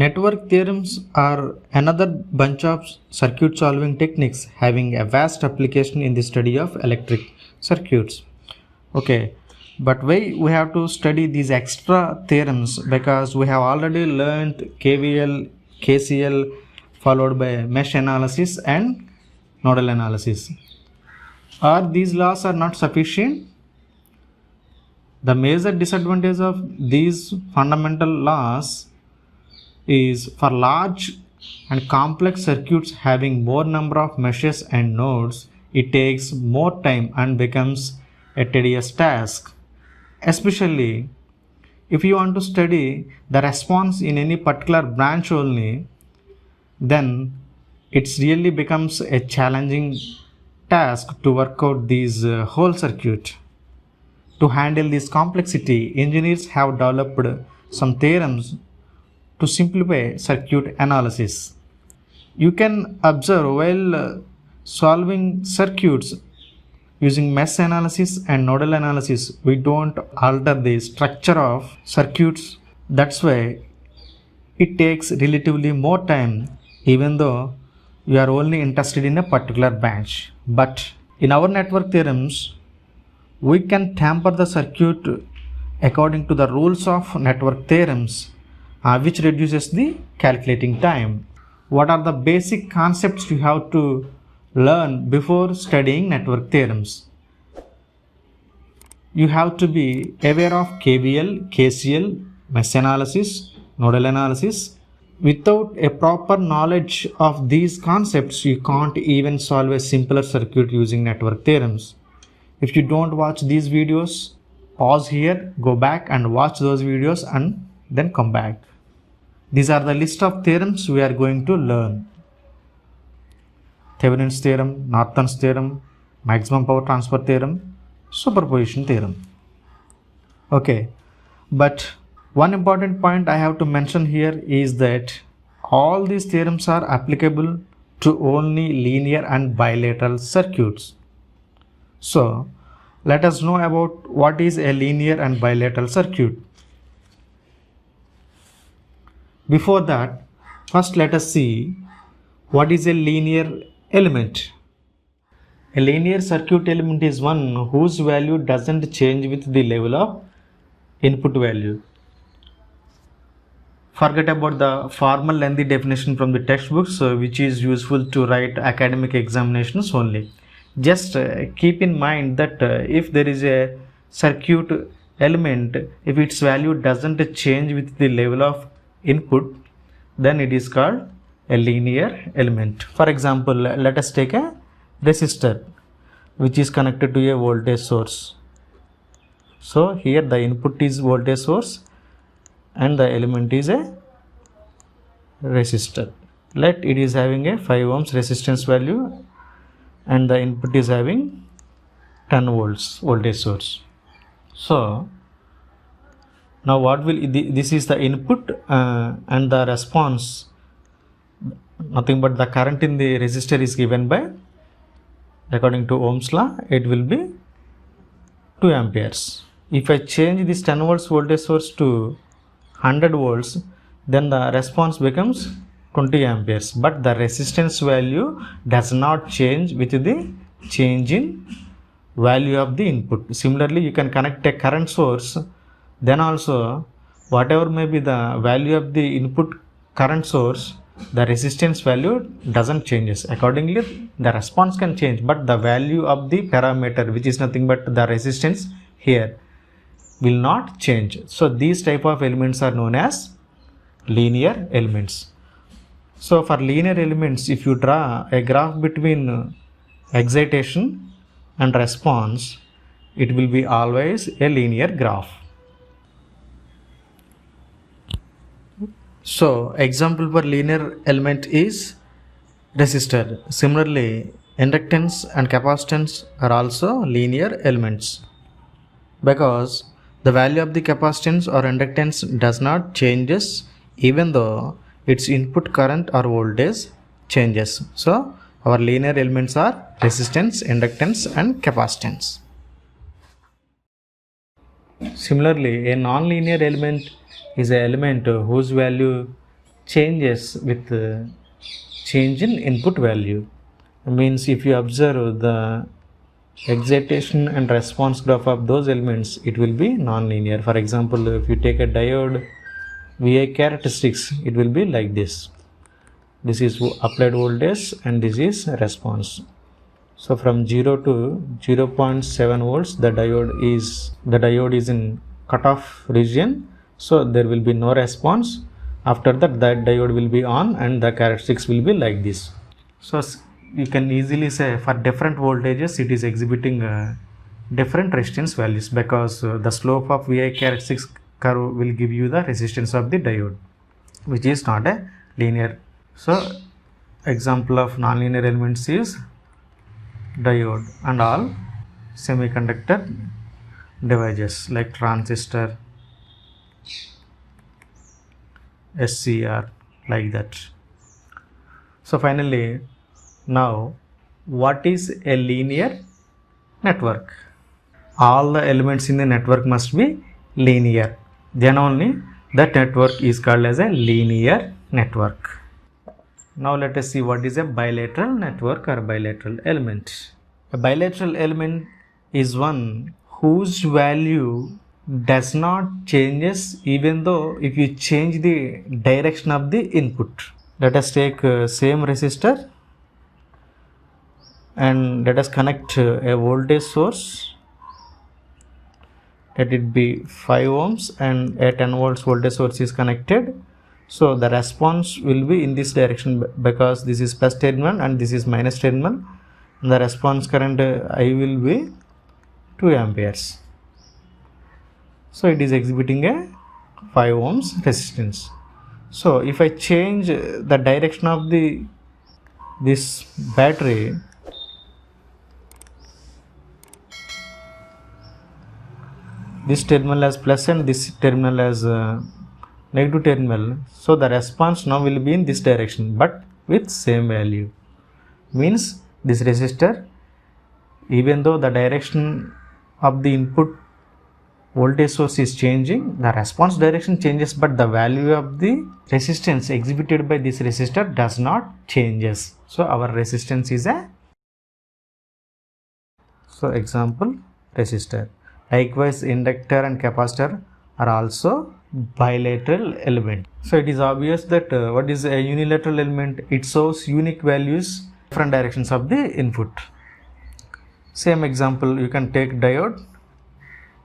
Network theorems are another bunch of circuit solving techniques having a vast application in the study of electric circuits. Okay, but why we have to study these extra theorems? Because we have already learned KVL, KCL followed by mesh analysis and nodal analysis. Are these laws are not sufficient? The major disadvantage of these fundamental laws is for large and complex circuits having more number of meshes and nodes, it takes more time and becomes a tedious task. Especially if you want to study the response in any particular branch only, then it really becomes a challenging task to work out these whole circuit. To handle this complexity, engineers have developed some theorems to simplify circuit analysis. You can observe while solving circuits using mesh analysis and nodal analysis, we don't alter the structure of circuits. That's why it takes relatively more time, even though you are only interested in a particular branch. But in our network theorems, we can tamper the circuit according to the rules of network theorems, which reduces the calculating time. What are the basic concepts you have to learn before studying network theorems? You have to be aware of KVL, KCL, mesh analysis, nodal analysis. Without a proper knowledge of these concepts, you can't even solve a simpler circuit using network theorems. If you don't watch these videos, pause here, go back and watch those videos and then come back. These are the list of theorems we are going to learn. Thevenin's theorem, Norton's theorem, maximum power transfer theorem, superposition theorem. Okay, but one important point I have to mention here is that all these theorems are applicable to only linear and bilateral circuits. So, let us know about what is a linear and bilateral circuit. Before that, first let us see what is a linear element. A linear circuit element is one whose value doesn't change with the level of input value. Forget about the formal lengthy definition from the textbooks, which is useful to write academic examinations only. Just keep in mind that if there is a circuit element, if its value doesn't change with the level of input, then it is called a linear element. For example, let us take a resistor which is connected to a voltage source. So here the input is voltage source and the element is a resistor. Let it is having a 5 ohms resistance value and the input is having 10 volts voltage source. So now what will this is the input and the response, nothing but the current in the resistor is given by, according to Ohm's law, it will be 2 amperes. If I change this 10 volts voltage source to 100 volts, then the response becomes 20 amperes, but the resistance value does not change with the change in value of the input. Similarly, you can connect a current source, then also whatever may be the value of the input current source, the resistance value doesn't changes. Accordingly, the response can change, but the value of the parameter, which is nothing but the resistance here, will not change. So these type of elements are known as linear elements. So for linear elements, if you draw a graph between excitation and response, it will be always a linear graph. So example for linear element is resistor. Similarly, inductance and capacitance are also linear elements because the value of the capacitance or inductance does not changes even though its input current or voltage changes. So our linear elements are resistance, inductance and capacitance. Similarly, a non-linear element is an element whose value changes with change in input value. Means if you observe the excitation and response graph of those elements, it will be non-linear. For example, if you take a diode VI characteristics, it will be like this. This is applied voltage and this is response. So from 0 to 0.7 volts, the diode is in cutoff region, so there will be no response. After that diode will be on and the characteristics will be like this. So you can easily say for different voltages it is exhibiting different resistance values, because the slope of VI characteristics curve will give you the resistance of the diode, which is not a linear. So example of nonlinear elements is diode and all semiconductor devices like transistor, SCR, like that. So finally, now what is a linear network? All the elements in the network must be linear, then only that network is called as a linear network. Now let us see what is a bilateral network or bilateral element. A bilateral element is one whose value does not changes even though if you change the direction of the input. Let us take same resistor and let us connect a voltage source. Let it be 5 ohms and a 10 volts voltage source is connected. So the response will be in this direction because this is plus terminal and this is minus terminal. And the response current I will be 2 amperes. So it is exhibiting a 5 ohms resistance. So if I change the direction of this battery, this terminal as plus and this terminal as negative terminal, so the response now will be in this direction but with same value. Means this resistor, even though the direction of the input voltage source is changing, the response direction changes, but the value of the resistance exhibited by this resistor does not changes. So our resistance is a example resistor. Likewise, inductor and capacitor are also bilateral element. So it is obvious that what is a unilateral element? It shows unique values, different directions of the input. Same example, you can take diode.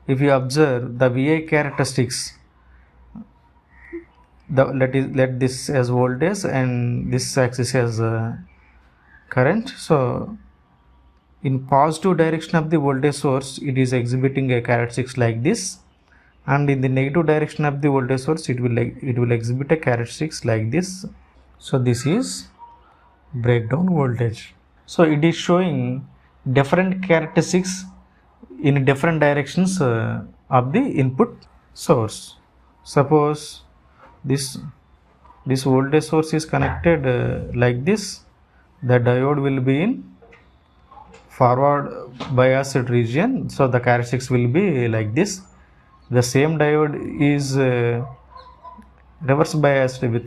If you observe the VI characteristics, let this as voltage and this axis as current. So in positive direction of the voltage source, it is exhibiting a characteristics like this, and in the negative direction of the voltage source, it will exhibit a characteristics like this. So this is breakdown voltage. So it is showing different characteristics in different directions of the input source. Suppose this voltage source is connected like this, the diode will be in forward biased region, so the characteristics will be like this. The same diode is reverse biased with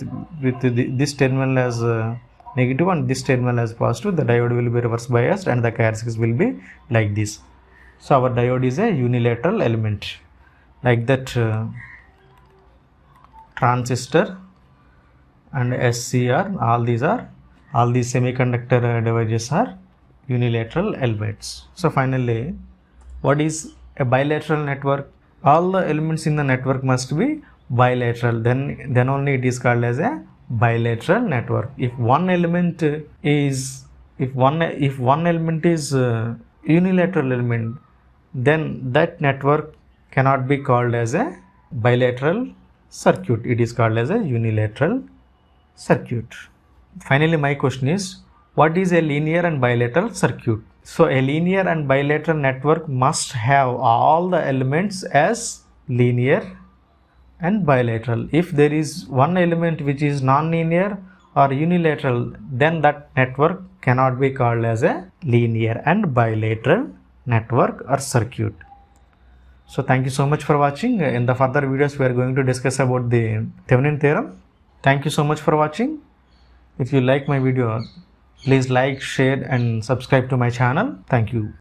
this terminal as negative and this terminal as positive. The diode will be reverse biased and the characteristics will be like this. So our diode is a unilateral element. Like that, transistor and SCR, all these semiconductor devices are unilateral elements. So finally, what is a bilateral network? All the elements in the network must be bilateral, then only it is called as a bilateral network. If one element is unilateral element, then that network cannot be called as a bilateral circuit. It is called as a unilateral circuit. Finally, my question is, what is a linear and bilateral circuit? So a linear and bilateral network must have all the elements as linear and bilateral. If there is one element which is non-linear or unilateral, then that network cannot be called as a linear and bilateral network or circuit. So thank you so much for watching. In the further videos, we are going to discuss about the Thevenin theorem. Thank you so much for watching. If you like my video, please like, share and subscribe to my channel. Thank you.